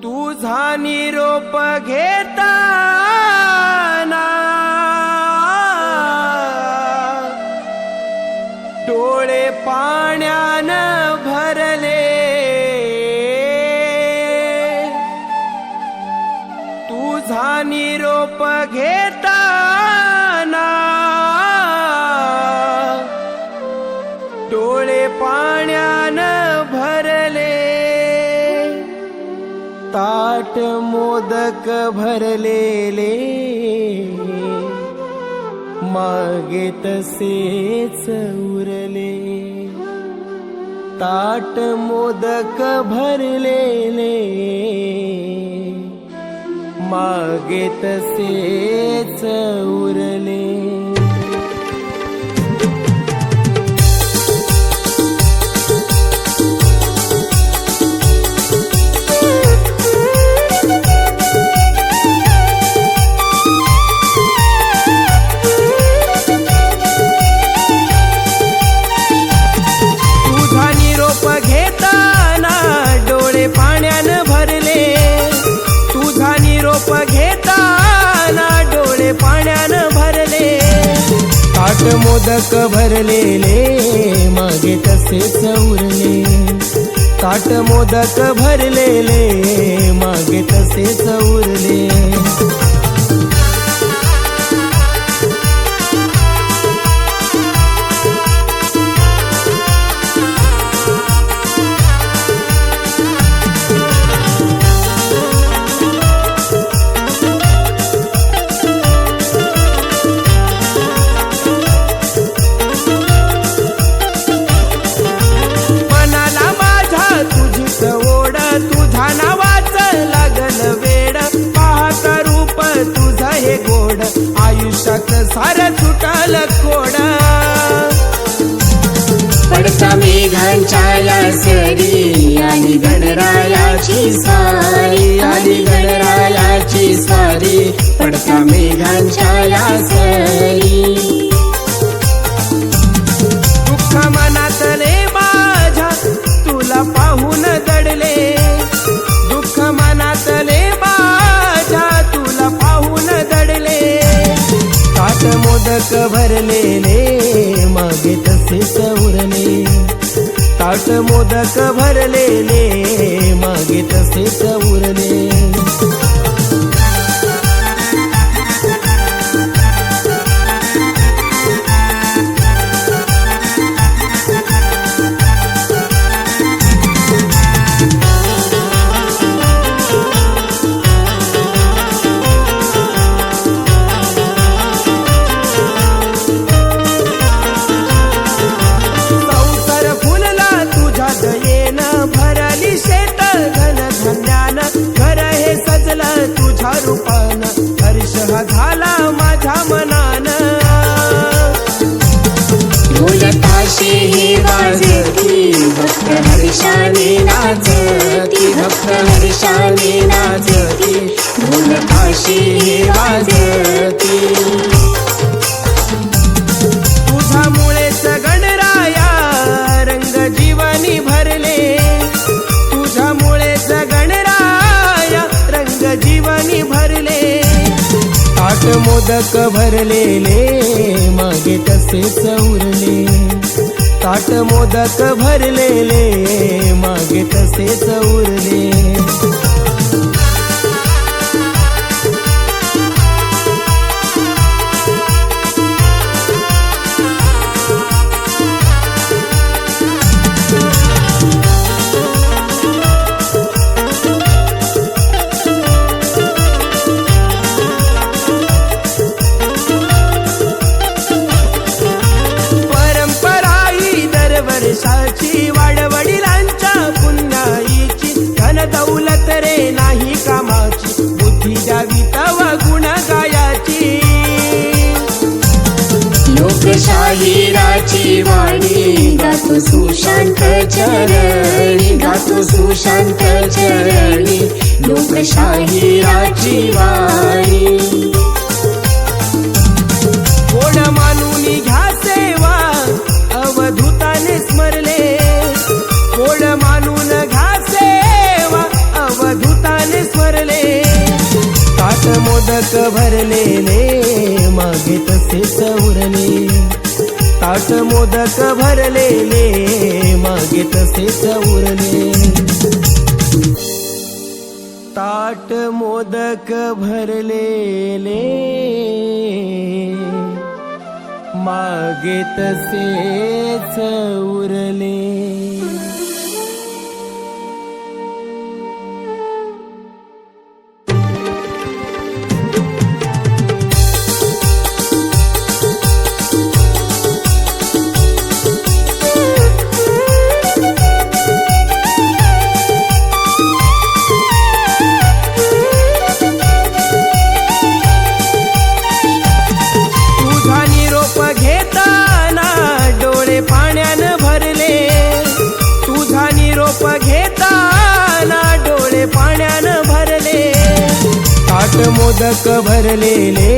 तुझा निरोप घेताना डोळे पाण्यानं भरले, तुझा निरोप घेताना डोळे पाण्यानं भरले, ताट मोदक भरलेले मागे तसेच उरले, ताट मोदक भरलेले मागे तसेच उरले। घेताना डोळे पाण्यानं भरले, तुझा निरोप घेताना डोळे पाण्यानं भरले, ताट मोदक भरलेले मागे तसेच उरले, ताट मोदक भरलेले मागे तसेच उरले। तुझा नावाचं लागल वेड, पाहत रूप तुझं हे गोड, आयुष्यात सारं सुटल खोड। पडता मेघांच्या या सरी आणि गणरायाची सारी, आणि गणरायाची सारी, पडता मेघांच्या या सरी। दुःख मनातले माझ्या तुला पाहून दडले, दुःख मनातले माझ्या तुला पाहून दडले, ताट मोदक भरलेले मागे तसेच उरले, ताट मोदक भरलेले मागे तसेच उरले। भरली शेत धन धान्यानं, घर हे सजलं तुझ्या रूपानं, हर्ष हा झाला माझ्या मनानं। ढोल ताशे हे वाजती, भक्त हर्षाने नाचती, भक्त हर्षाने नाचती, ढोल ताशे हे वाजती। तुझ्यामुळेच गणराया रंग जीवनी भरले, तुझ्यामुळेच गणराया रंग जीवनी भरले, ताट मोदक भरलेले मागे तसेच उरले, ताट मोदक भरलेले मागे तसेच उरले। वर्षाची वाडवडिलांच्या पुण्याईची, धन दौलत रे नाही कामाची, बुद्धी द्यावी तव गुण गायाची। लोकशाहीराची वाणी गातो सुशांत चरणी, गातो सुशांत चरणी, लोकशाहीराची वाणी। गोड मानून घ्या सेवा अवधूताने स्मरले, गोड मानून घ्या सेवा अवधूताने ताट मोदक भरलेले मागे तसेच उरले ताट मोदक भरलेले मागे तसेच उरले ताट मोदक भरलेले मागे तसेच उरले ताट मोदक भरलेले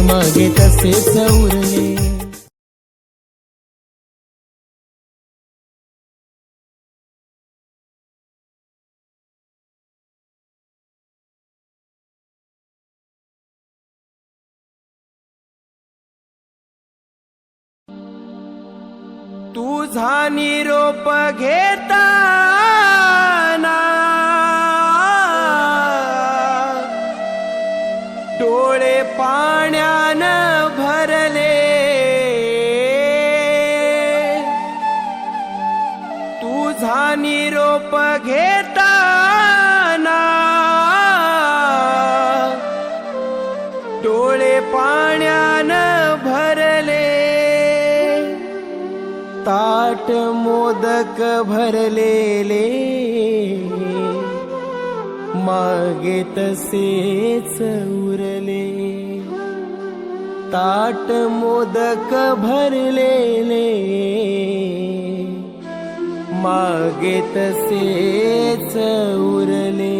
मागे तसेच उरले तुझा निरोप घेताना डोळे पाण्यानं भरले तुझा निरोप घेताना डोळे पाण्यानं भरले ताट मोदक भरलेले मागे तसेच उरले ताट मोदक भरलेले मागे तसेच उरले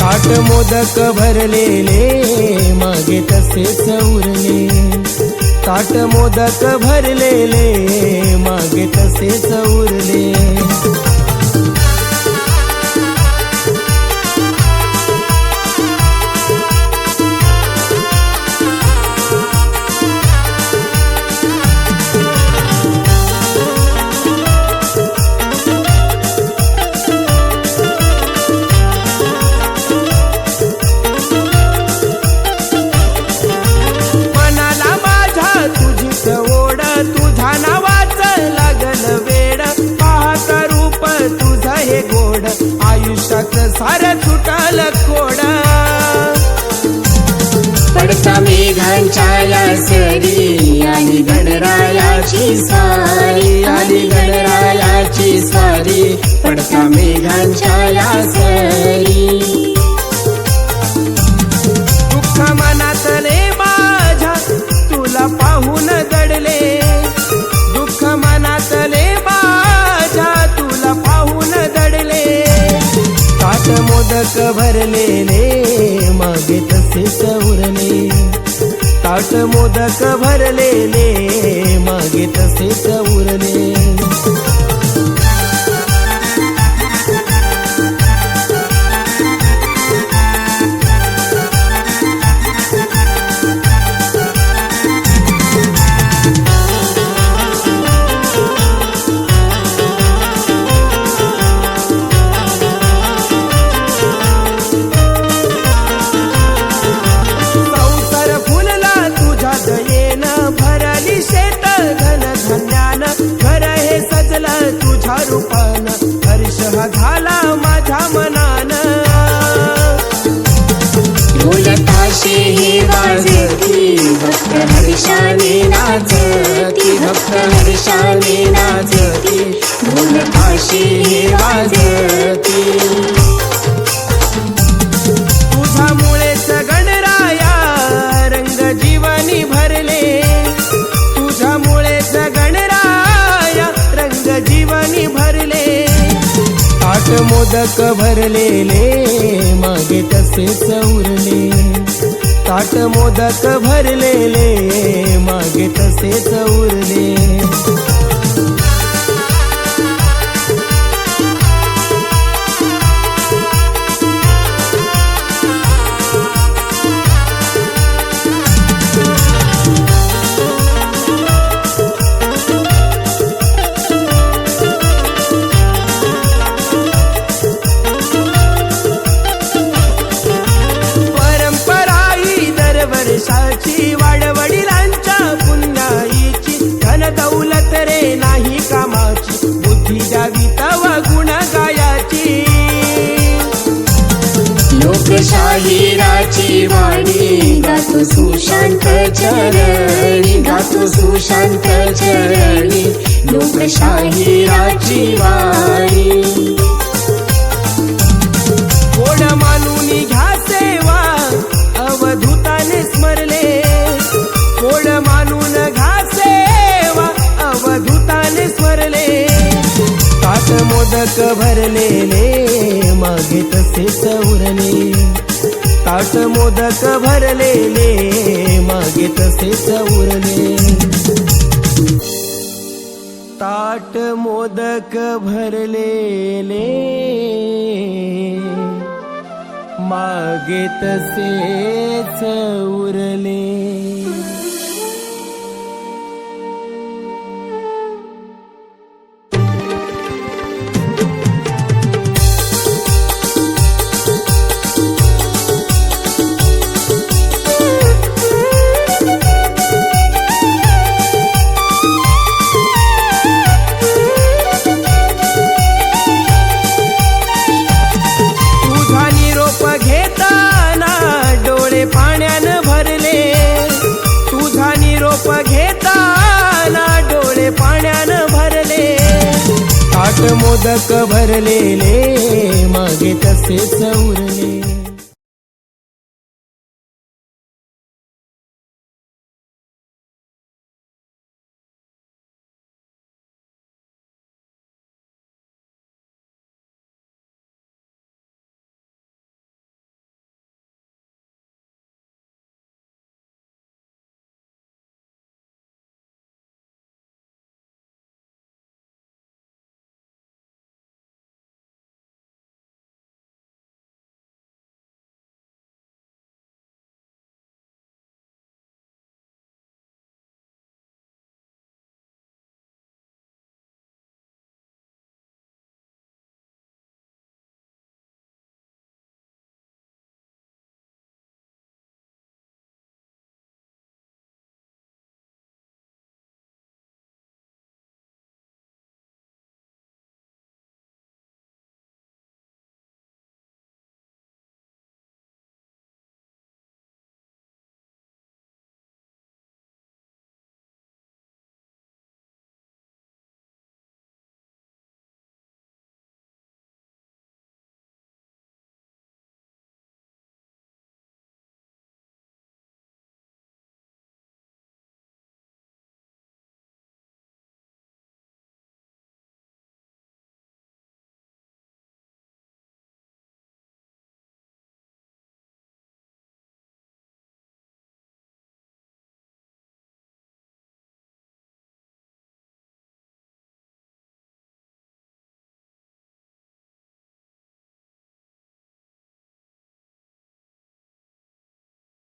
ताट मोदक भरलेले मागे तसेच उरले ताट मोदक भरलेले मागे तसेच उरले आयुष्यात सारं सुटाल कोड पडता मेघांच्या या सरी आणि गणरायाची स्वारी आणि गणरायाची स्वारी पडता मेघांच्या या सरी दुःख मनातले माझ्या तुला पाहून दडले दुःख मनातले माझ्या तुला पाहून दडले ताट मोदक भरलेले मागे तसेच उरले ताट मोदक भरलेले मागे तसेच उरले रूपान हर्ष झाला माझ्या मनान ढोलताशे हे वाजती भक्त हर्षाने नाचती भक्त हर्षाने नाचती ढोलताशे हे वाजती तुझ्यामुळे सगळं मोदक भरलेले मागे तसेच उरले, ताट मोदक भरलेले मागे तसेच उरले. वर्षाची वाडवडिलांच्या पुण्याईची, धन दौलत रे नाही कामाची, बुद्धी द्यावी तवा गुण गायाची. लोकशाहीराची वाणी गातो सुशांत चरणी, गातो सुशांत चरणी, लोकशाहीराची वाणी. कोण मानून घ्या सेवा अवधूताने स्मरले, कोड मानून घ्या सेवा अवधूताने स्मरले. ताट मोदक भरलेले मागे तसेच उरले, ताट मोदक भरलेले मागे तसेच उरले. ताट मोदक भरलेले मागे तसेच उरले. घेताना डोळे पाण्यानं भरले, तुझा निरोप घेताना डोळे पाण्यानं भरले. ताट मोदक भरलेले मागे तसेच उरले.